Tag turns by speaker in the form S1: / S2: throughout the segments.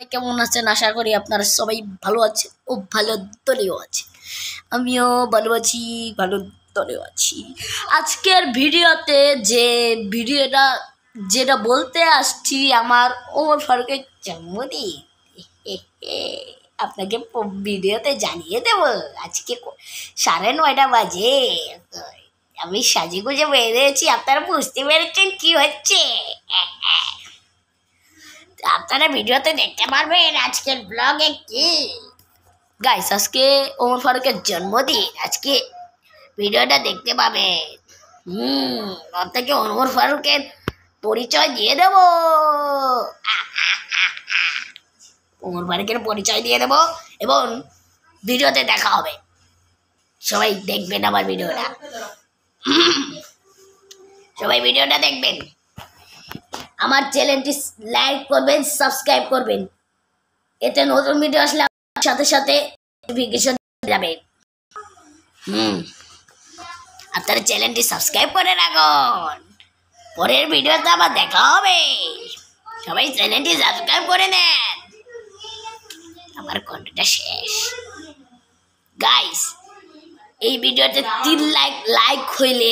S1: কেমন আছেন? আশা করি আপনারা সবাই ভালো আছেন ও ভালো দলেও আছেন। আমিও ভালো আছি, ভালো দলেও আছি। আজকের ভিডিওতে ভিডিওটা যেটা বলতে আসছি, আমার ওমর ফারুকের জন্মদিন। আপনাকে ভিডিওতে জানিয়ে দেব। আজকে 9:30 বাজে, আমি সাজেগুজে বেরিয়েছি। আপনারা বুঝতে পেরেছেন কি হচ্ছে। আপনারা ভিডিওতে দেখতে পারবেন আজকের ব্লগে কি। গাইস, আজকে ওমর ফারুকের জন্মদিন। আজকে ভিডিওটা দেখতে পাবেন। আপনাকে ওমর ফারুকের পরিচয় দিয়ে দেব। ওমর ফারুকের পরিচয় দিয়ে দেব এবং ভিডিওতে দেখা হবে। সবাই দেখবেন আমার ভিডিওটা। সবাই ভিডিওটা দেখবেন। আমার চ্যানেলটি লাইক করবেন, সাবস্ক্রাইব করবেন। এতে নতুন ভিডিও আসলে সাথে সাথে নোটিফিকেশন যাবে। আপনারা চ্যানেলটি সাবস্ক্রাইব করে রাখুন। পরের ভিডিওতে আবার দেখা হবে। সবাই চ্যানেলটি সাবস্ক্রাইব করে নেন। আমার কন্টেন্টটা শেষ। গাইস, এই ভিডিওতে 3 লাইক হইলে,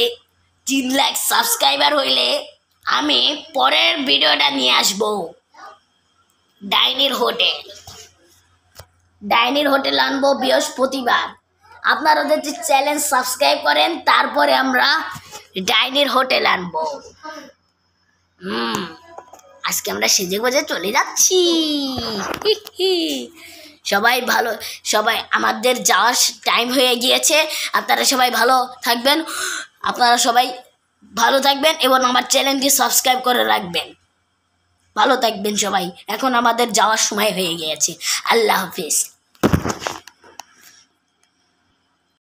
S1: 3 লাখ সাবস্ক্রাইবার হইলে আমি পরের ভিডিওটা নিয়ে আসবো। ডাইনির হোটেল আনবো বৃহস্পতিবার। আপনারা যদি চ্যানেল সাবস্ক্রাইব করেন, তারপরে আমরা ডাইনির হোটেল আনবো। আজকে আমরা সেজে গুজে চলে যাচ্ছি। সবাই আমাদের যাওয়ার টাইম হয়ে গিয়েছে। আপনারা সবাই ভালো থাকবেন। এবং আমার চ্যানেলটি সাবস্ক্রাইব করে রাখবেন। ভালো থাকবেন সবাই। এখন আমাদের যাওয়ার সময় হয়ে গিয়েছে। আল্লাহ হাফিজ।